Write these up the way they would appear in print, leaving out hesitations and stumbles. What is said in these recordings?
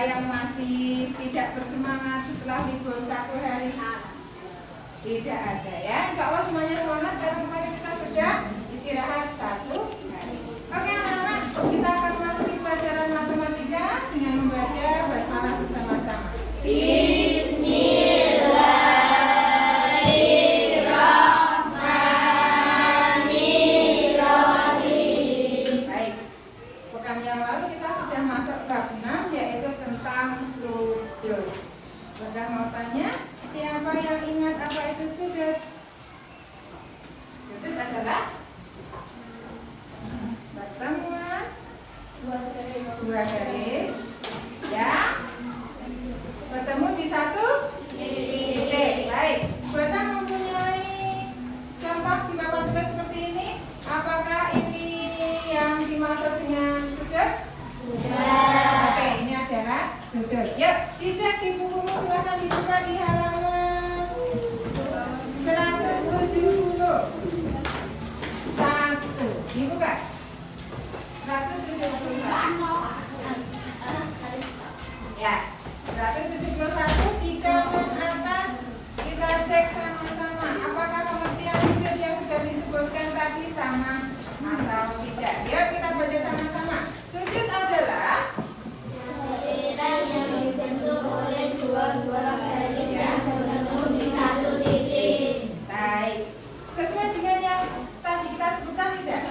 yang masih tidak bersemangat setelah libur 1 hari? Tidak ada ya. Insya Allah semuanya semangat karena kemarin kita sudah istirahat 1 hari. Oke anak-anak, kita akan memasuki pelajaran matematika dengan membaca basmalah bersama-sama. Bismillahirrahmanirrahim. Baik, pekan yang lalu kita sudah masuk bab 6 yaitu tentang sudut. Sudah mau tanya, siapa yang ingat apa itu sudut? Sudut adalah pertemuan dua garis yang bertemu di satu titik. Baik, Bapak mempunyai contoh di papan tulis seperti ini. Apakah ini yang dimaksud dengan sudut? Oke, ini adalah sudut. Yuk, dicek di bukumu, silahkan dibuka di halaman 170. 1. Dibuka. 171. Ya, 171 di kanan atas kita cek sama-sama apakah pengertian sudut yang sudah disebutkan tadi sama atau tidak. Yuk kita baca sama-sama. Sudut adalah daerah yang dibentuk oleh dua garis yang bertemu di satu titik. baik. Sesuai dengan yang tadi kita sebutkan tidak?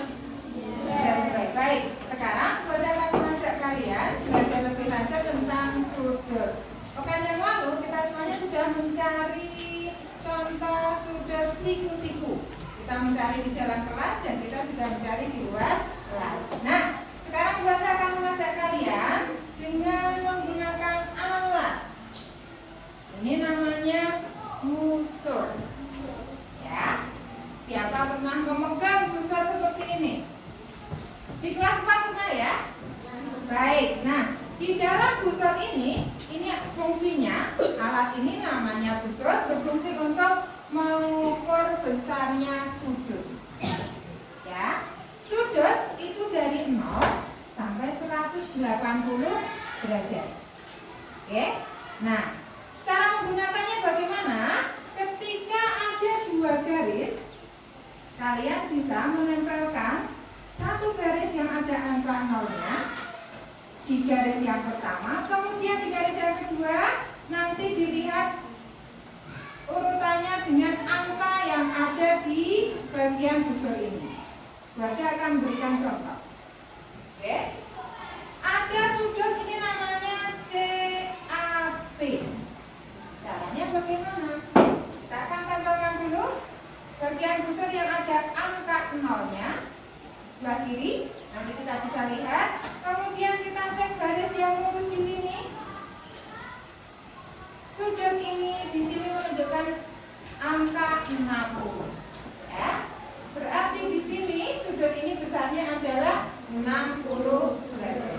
Ya, sesuai. Baik. Sekarang Bunda akan mengajak kalian belajar lebih lanjut tentang sudut. Pekan yang lalu kita semuanya sudah mencari contoh sudut siku-siku. Kita mencari di dalam kelas dan kita sudah mencari di luar kelas. Nah, sekarang Bunda akan mengajak kalian dengan menggunakan alat. Ini namanya busur. Ya. Siapa pernah memegang busur seperti ini? Di kelas 4 pernah ya? Baik. Nah, di dalam busur ini fungsinya, alat ini namanya busur, berfungsi untuk mengukur besarnya sudut. Ya. Sudut itu dari 0 sampai 180 derajat. Oke. Nah, cara menggunakannya bagaimana? Ketika ada 2 garis, kalian bisa menempelkan satu garis yang ada angka 0-nya di garis yang pertama, kemudian di garis yang kedua nanti dilihat urutannya dengan angka yang ada di bagian busur ini. Saya akan berikan contoh. Oke. Ada sudut ini namanya CAP. Caranya bagaimana? Kita akan tempelkan dulu bagian busur yang ada angka 0-nya sebelah kiri. Nanti kita bisa lihat. Kemudian kita cek garis yang lurus di sini. Sudut ini di sini menunjukkan angka 60. Ya. Berarti di sini sudut ini besarnya adalah 60 derajat.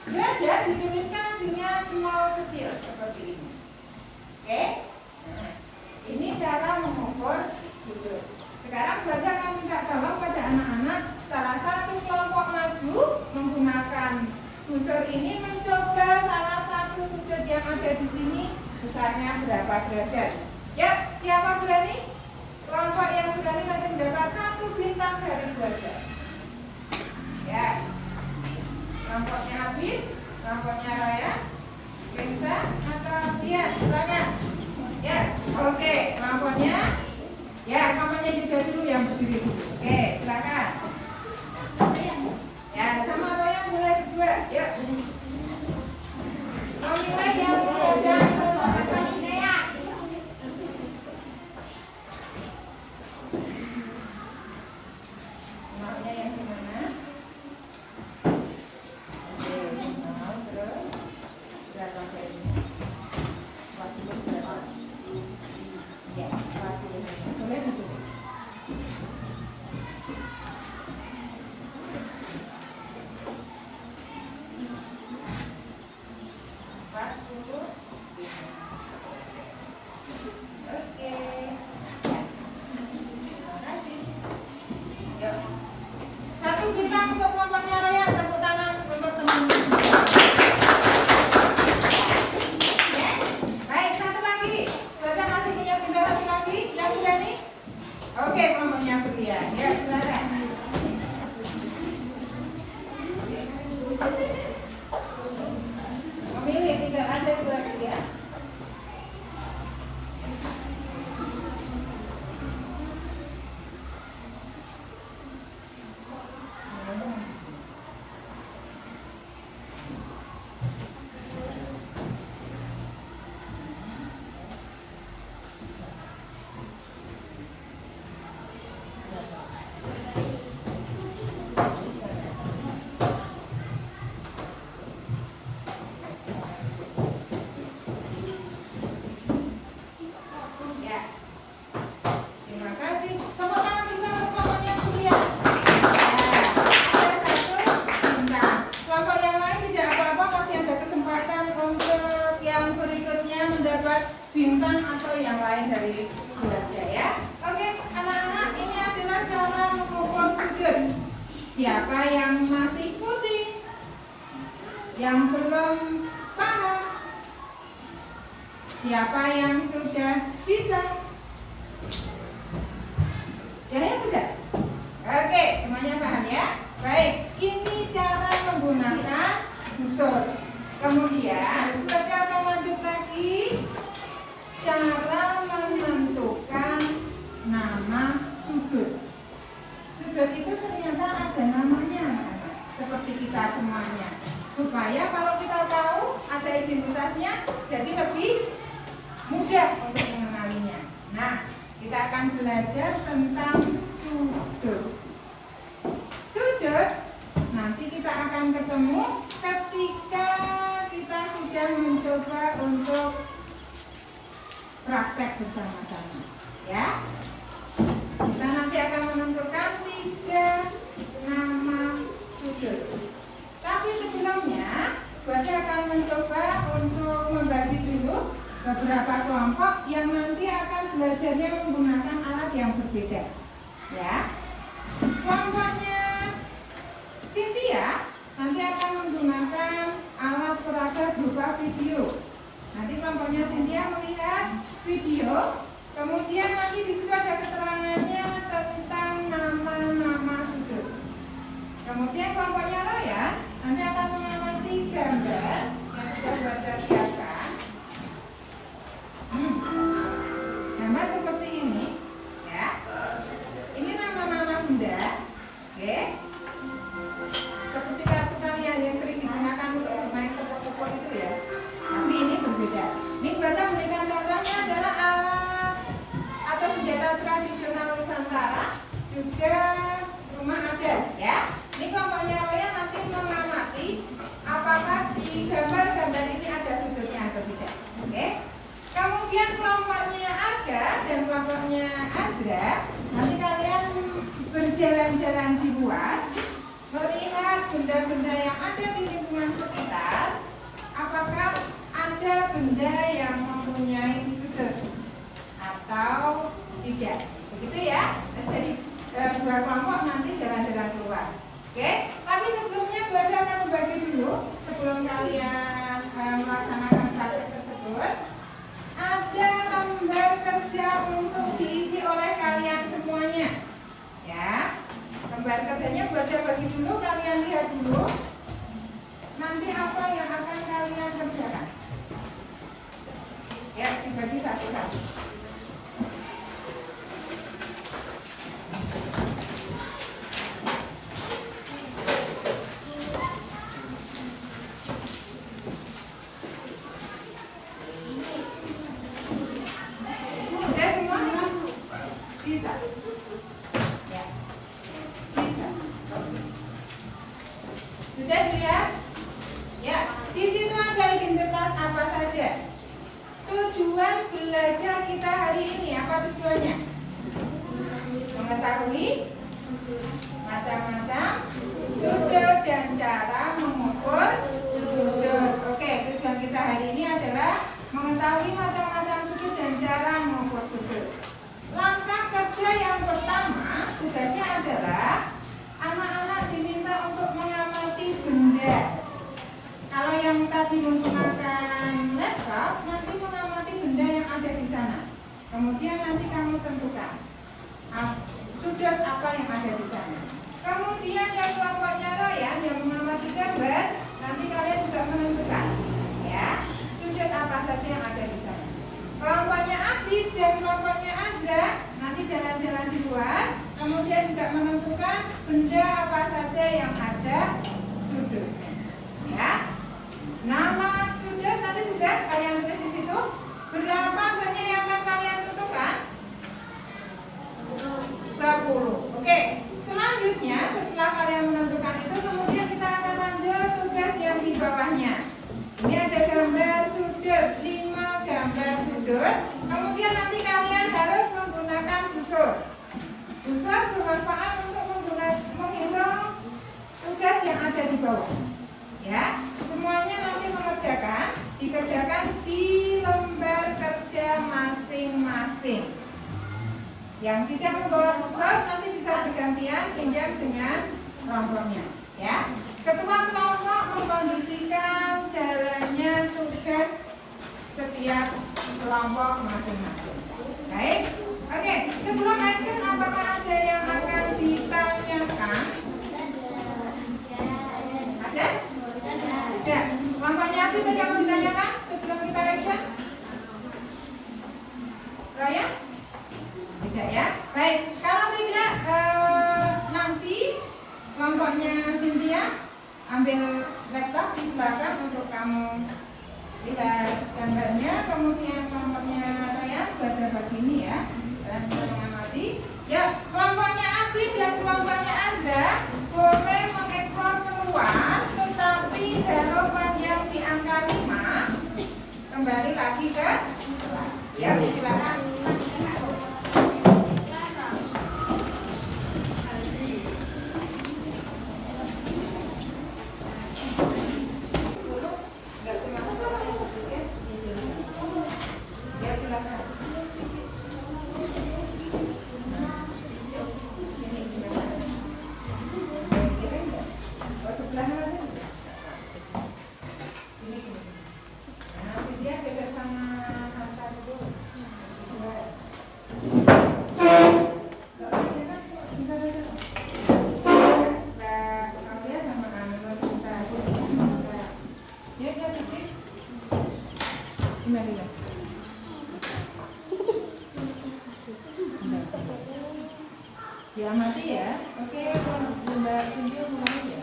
Derajat dituliskan dengan 0 kecil seperti ini. Oke? Nah, ini cara mengukur sudut. Sekarang Bunda akan minta tolong pada anak-anak salah satu kelompok maju menggunakan busur ini mencoba salah satu sudut yang ada di sini besarnya berapa derajat. Ya, siapa berani? Kelompok yang berani nanti mendapat 1 bintang dari Bunda. Ya. Kelompoknya habis, kelompoknya Raya, Lensa, atau Dian, silakan. Ya, oke, kelompoknya. Ya, mamanya juga dulu yang berdiri dulu. Oke, silakan. Ya, sama Raya mulai berdua. Yuk. Memilih yang memegang kesempatan. Maunya yang gimana? Mau terus berapa kali? 40 berapa? Ya, 40. Boleh ditulis. atau yang lain dari keluarga ya. Oke, anak-anak, ini adalah cara mengukur sudut. Siapa yang masih pusing, yang belum paham, siapa yang sudah bisa? Ya sudah. Oke, semuanya paham ya? Baik, ini cara menggunakan busur. Kemudian kita akan lanjut lagi cara menentukan nama sudut. Sudut itu ternyata ada namanya, anak-anak, seperti kita semuanya. Supaya kalau kita tahu ada identitasnya, jadi lebih mudah untuk mengenalinya. Nah, kita akan belajar tentang sudut. Sudut nanti kita akan ketemu ketika kita sudah mencoba untuk praktek bersama-sama, ya. Kita nanti akan menentukan 3 nama sudut. Tapi sebelumnya, Bunda akan mencoba untuk membagi dulu beberapa kelompok yang nanti akan belajarnya menggunakan alat yang berbeda, ya. Kelompoknya Cynthia nanti akan menggunakan alat peraga berupa video. Nanti kelompoknya Cynthia melihat video, kemudian nanti di situ ada keterangannya tentang nama-nama sudut. Kemudian kelompoknya Ryan nanti akan mengamati gambar yang sudah Bunda siapkan. Gambar seperti ini, ya. Ini nama-nama benda, oke. Seperti kartu kalian yang sering digunakan untuk bermain tepuk-tepuk itu ya. Tapi ini berbeda. Ini Bunda berikan contohnya adalah alat atau senjata tradisional Nusantara, juga rumah adat, ya. Ini kelompoknya Roya nanti mengamati apakah di gambar-gambar ini ada sudutnya atau tidak, oke. Kemudian kelompoknya Aga dan kelompoknya Azra, nanti kalian berjalan-jalan di luar, melihat benda-benda yang ada di lingkungan sekitar, apakah ada benda yang mempunyai sudut atau tidak, begitu ya. Jadi 2 kelompok nanti jalan-jalan keluar, oke. Tapi sebelumnya Bunda akan membagi dulu sebelum kalian melaksanakan praktek tersebut. Ada lembar kerja untuk diisi oleh kalian semuanya, ya. Lembar kerjanya Bunda bagi dulu, kalian lihat dulu. Nanti apa yang akan kalian kerjakan? Ya, dibagi satu-satu. Udah semua? Bisa. Ya. Bisa. Sudah dilihat? Ya, di situ ada identitas apa saja. Tujuan belajar kita hari ini, apa tujuannya? Mengetahui macam-macam sudut dan cara mengukur sudut. Oke, tujuan kita hari ini adalah mengetahui macam-macam sudut dan cara mengukur sudut. Langkah kerja yang pertama, tugasnya adalah anak-anak diminta untuk mengamati benda. Kalau yang tadi menggunakan laptop, nanti mengamati benda yang ada di sana. Kemudian nanti kamu tentukan sudut apa yang ada di sana. Kemudian yang kelompoknya Royan yang mengamati gambar, nanti kalian juga menentukan, ya, sudut apa saja yang ada di sana. Kelompoknya Abid dan kelompoknya Azra nanti jalan-jalan di luar, kemudian juga menentukan benda apa saja yang ada sudutnya, ya. Nama sudut nanti sudah kalian tulis di situ. Berapa banyak yang akan kalian tentukan? 10. Oke. Selanjutnya setelah kalian menentukan itu, kemudian kita akan lanjut tugas yang di bawahnya. Ini ada gambar sudut, 5 gambar sudut. Kemudian nanti kalian harus menggunakan busur. Busur bermanfaat untuk menghitung tugas yang ada di bawah. Ya, semuanya nanti dikerjakan di lembar kerja masing-masing. Yang tidak membawa pusat nanti bisa bergantian pinjam dengan kelompoknya, ya. Ketua kelompok mengkondisikan jalannya tugas setiap kelompok masing-masing. Baik, oke. Sebelum action, apakah ada yang akan ditanyakan? Ada? Ya. Kelompoknya Abi tadi mau ditanyakan sebelum kita action? Raya? Tidak ya? Baik, kalau tidak nanti kelompoknya Cynthia ambil laptop di belakang untuk kamu lihat gambarnya, kemudian kelompoknya Raya pada begini ya, dan bisa mengamati. Ya, kelompoknya Abi dan kelompoknya Andra boleh mengeksplor keluar, tetapi jawaban yang di angka 5 kembali lagi ke kelas. Ya, silakan. Diamati ya. Oke, Mbak Cynthia mulai ya.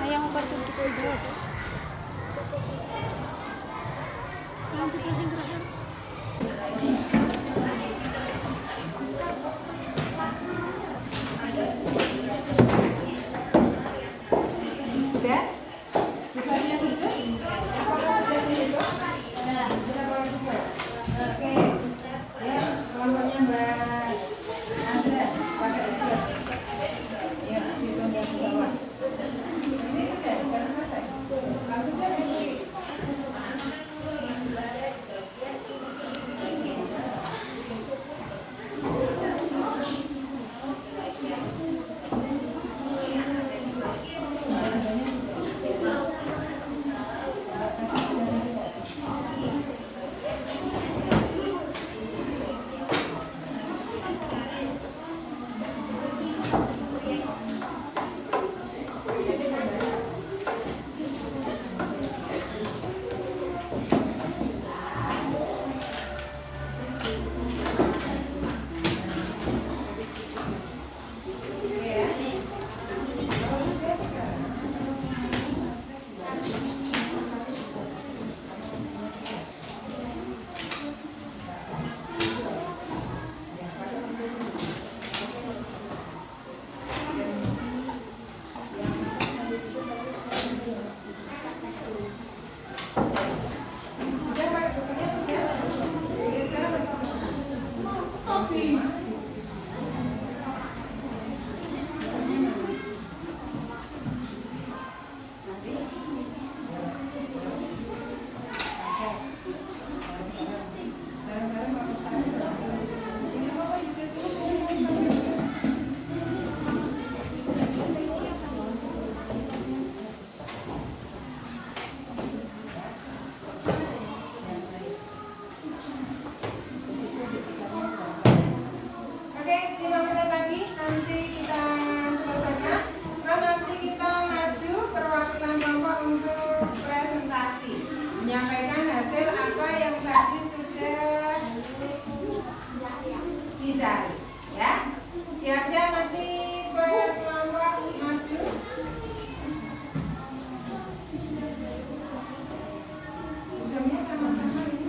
Ayang patut sudah. Sudah? Misalnya sudah? Apakah sudah dihitung? Sudah boleh buka? Oke. Ya, kelompoknya Mbak Andra pakai itu. Ya, hitung yang di bawah. Ini sudah selesai. Kalau sudah Siap-siap nanti berkelompok maju. Jamnya sama-sama ini.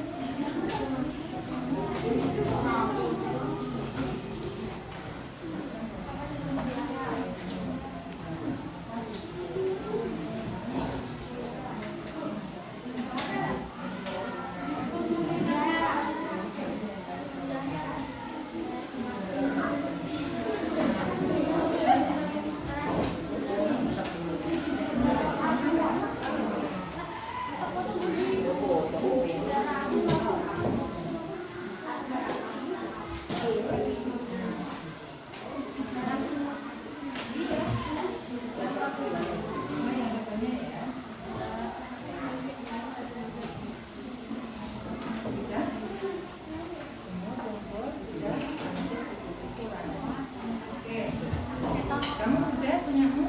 Kamu sudah punyamu?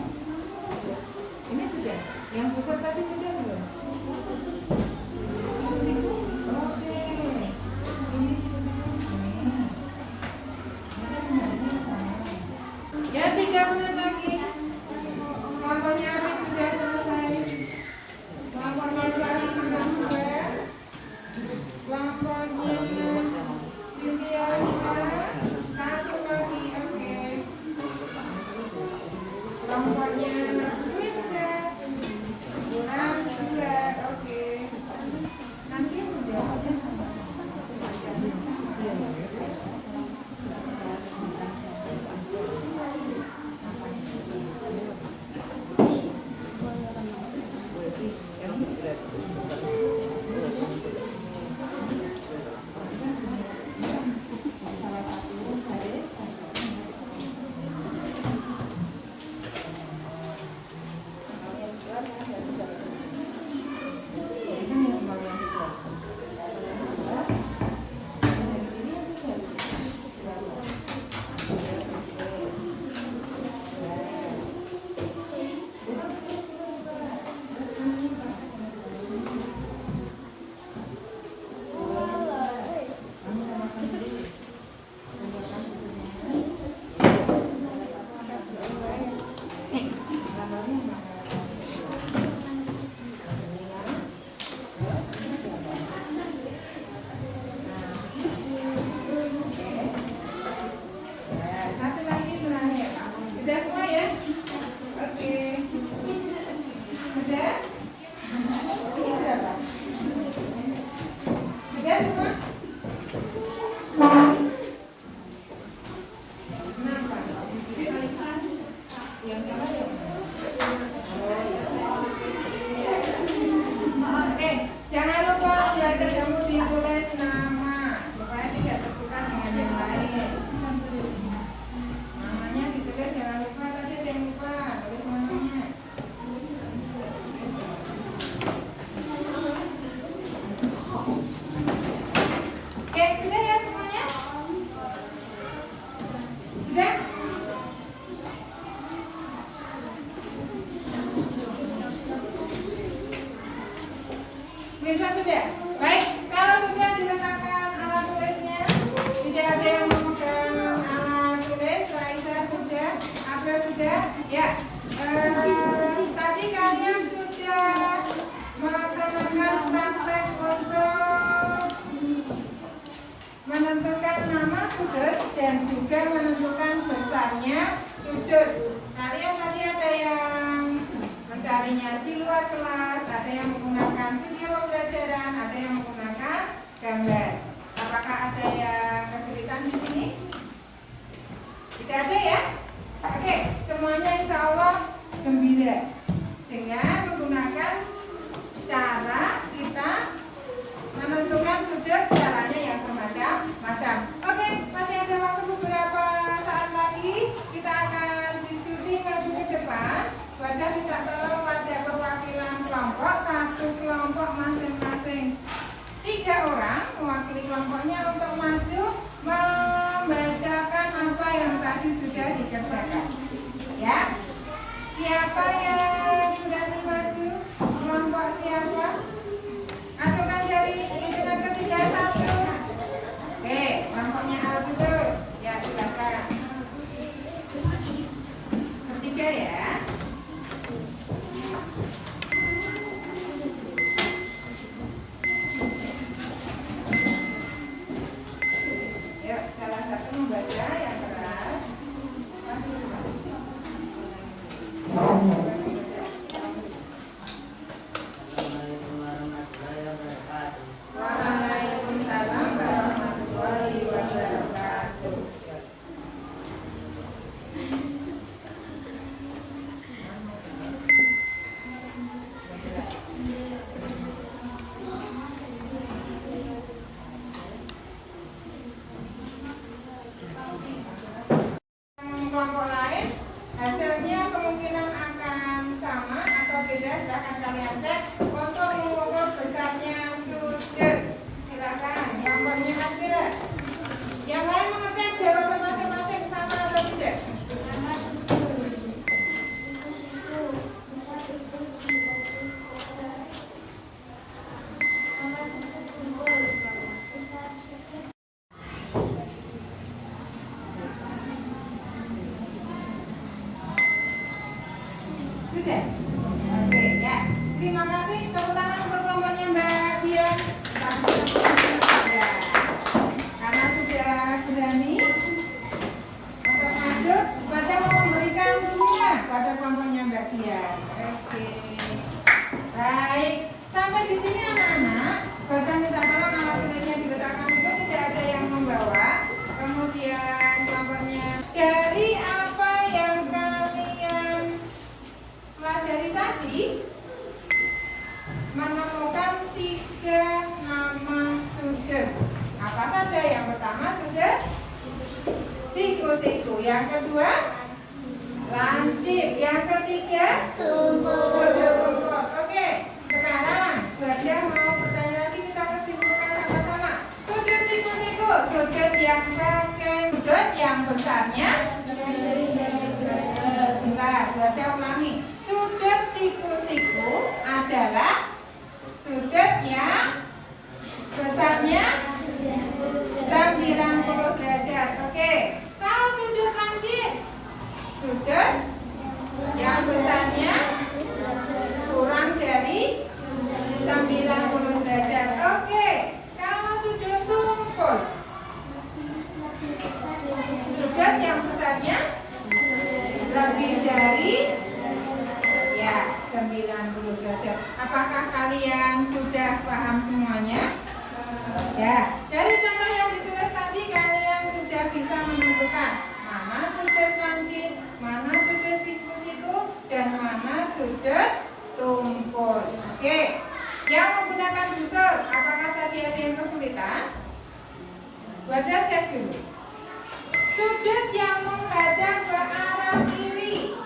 Ini sudah. Yang pusat tadi sudah belum? Siku-siku? Oke. Ini siku-siku. Ya 3 menit lagi. Kelompoknya Amin sudah selesai. Kelompoknya Lari sudah juga. Kelompoknya Cynthia juga. 1 lagi. Oke. Kelompoknya Winsa kurang 2, oke. Nanti udah satu lagi terakhir. Sudah semua ya? Oke. Sudah? Ini berapa? Sudah semua? Kenapa? Yang mana ya? Oke, jangan lupa belajar kamu ditulis nama supaya tidak tertukar dengan yang lain. Namanya ditulis, jangan lupa. Tadi ada yang lupa tulis namanya. Oke, sudah ya semuanya? Sudah? Bisa sudah? Baik, kalau sudah diletakkan alat tulisnya, tidak ada yang memegang alat tulis. Raisa sudah, April sudah, ya. Tadi kalian sudah melaksanakan praktek untuk menentukan nama sudut dan juga menentukan besarnya sudut. Kalian tadi ada yang mencarinya di luar kelas, ada yang menggunakan video pembelajaran, ada yang menggunakan gambar. Apakah ada yang kesulitan di sini? Tidak ada ya? Oke, semuanya insya Allah gembira dengan menggunakan cara kita menentukan sudut, caranya yang bermacam-macam. Oke, masih ada waktu beberapa saat lagi. Kita akan diskusi maju ke depan. Wadah minta tolong pada perwakilan kelompok, 1 kelompok masing-masing 3 orang mewakili kelompoknya untuk maju membacakan apa yang tadi sudah dikerjakan. Ya, siapa yang berani maju? Kelompok siapa? Atukan dari hitungan ketiga 1. Oke, kelompoknya Al dulu. Ya, silakan. 3 ya. Yuk, salah satu membaca yang keras. Waalaikumsalam warahmatullahi wabarakatuh. Kelompok lain hasilnya kemungkinan akan sama atau beda, silahkan kalian cek untuk mengukur besarnya sudut. Silakan nomornya ada. Yang lain mengecek jawaban masing-masing sama atau tidak. Sudah? Oke ya. Terima kasih. Tepuk tangan untuk kelompoknya Mbak Dian. Ya. Karena sudah berani untuk masuk, Baca mau memberikan bunga pada kelompoknya Mbak Dian. Oke. Baik. Sampai di sini anak-anak. Baca minta tolong alat tulisnya diletakkan dulu, tidak ada yang membawa. Kemudian kelompoknya dari apa yang kalian pelajari tadi menemukan 3 nama sudut. Apa saja? Yang pertama sudut siku-siku, yang kedua lancip, yang ketiga tumpul. Oke, sekarang Badia mau bertanya lagi, kita kesimpulan sama-sama. Sudut siku-siku, sudut yang pakai sudut yang besarnya. Bentar, Badia ulangi. Sudut siku-siku adalah sudut yang besarnya 90 derajat. Oke. Kalau sudut lancip, sudut yang besarnya kurang dari 90 derajat. Oke. Kalau sudut tumpul, sudut yang besarnya lebih dari 90 derajat. Apakah kalian sudah paham semuanya? Ya, dari contoh yang ditulis tadi kalian sudah bisa menentukan mana sudut lancip, mana sudut siku-siku, dan mana sudut tumpul. Oke, yang menggunakan busur, apakah tadi ada yang kesulitan? Wadah cek dulu. Sudut yang menghadap ke arah kiri,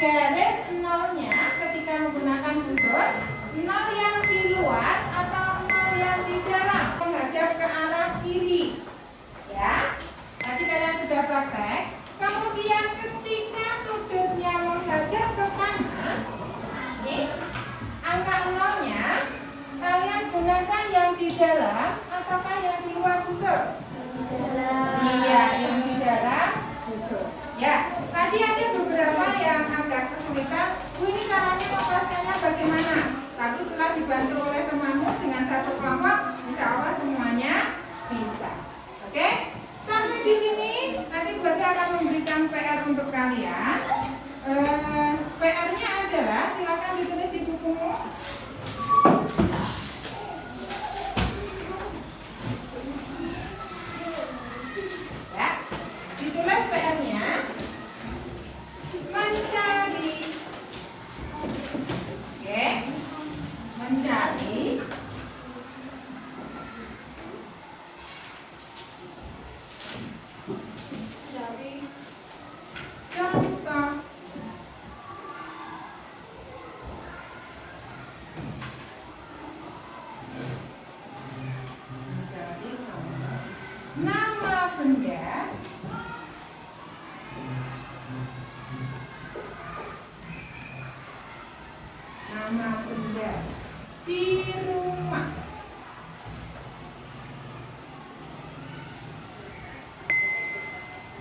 garis nolnya ketika menggunakan busur, nol yang di luar atau nol yang di dalam, menghadap ke arah kiri. Ya, tadi kalian sudah praktek. Kemudian ketika sudutnya menghadap ke kanan, ini angka nolnya kalian gunakan yang di dalam ataukah yang di luar busur? Iya, yang di dalam busur. Ya, tadi ada beberapa yang agak kesulitan. Ini caranya melepaskannya bagaimana? Tapi setelah dibantu oleh temanmu dengan satu kelompok, insya Allah semuanya bisa. Oke? Sampai di sini nanti Bunda akan memberikan PR untuk kalian. PR-nya adalah silakan ditulis di bukumu. Ya, ditulis PR-nya. Mencari, oke, mencari contoh nama benda di rumah.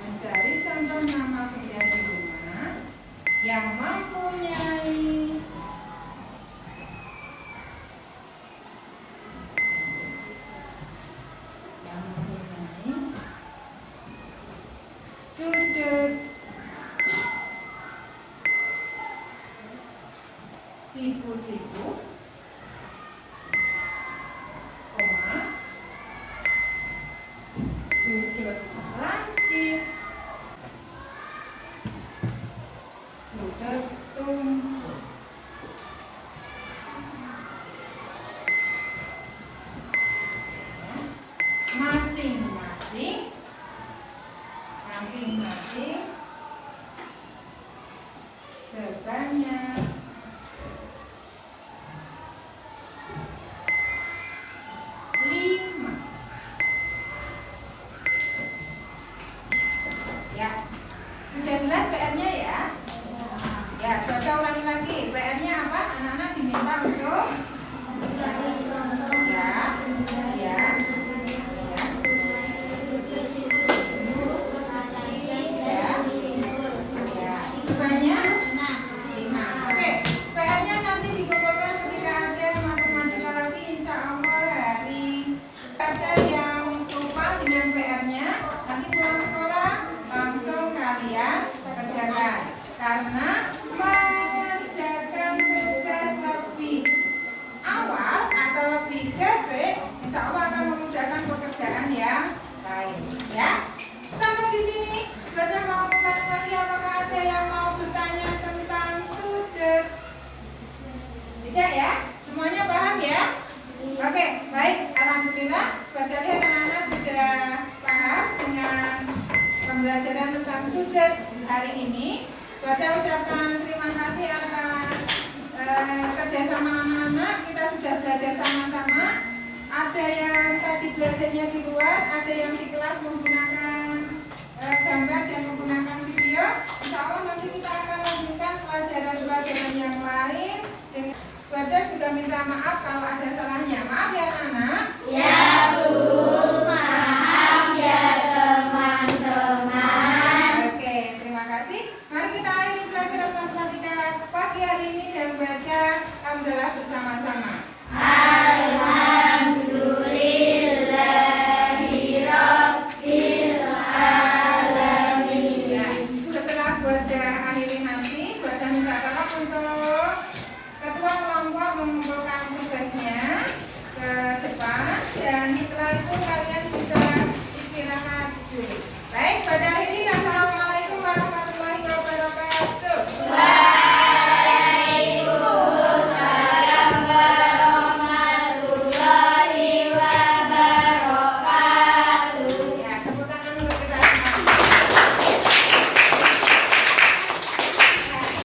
Mencari contoh nama benda di rumah siku-siku, koma, sudut lancip, sudut tumpul. Masing-masing sebanyak 5. Ya, sudah jelas PR-nya ya? Ya, coba ulangi lagi. PR-nya apa? Anak-anak diminta untuk karena mengerjakan tugas lebih awal atau lebih basic, insya Allah akan memudahkan pekerjaan yang lain. Ya, sampai di sini. Sudah mau ulang lagi? Apakah ada yang mau bertanya tentang sudut? Tidak ya? Semuanya paham ya? Oke, baik. Alhamdulillah. Lihat anak-anak sudah paham dengan pembelajaran tentang sudut hari ini. Pada ucapkan terima kasih atas kerjasama anak-anak. Kita sudah belajar sama-sama. Ada yang tadi belajarnya di luar, ada yang di kelas menggunakan gambar dan menggunakan video. Insya Allah nanti kita akan lanjutkan pelajaran-pelajaran yang lain. Pada juga minta maaf kalau ada salahnya. Maaf ya anak-anak. Ya Bu, maaf ya teman-teman. Oke, terima kasih. Mari kita akhiri pelajaran matematika pagi hari ini dan baca alhamdulillah bersama-sama.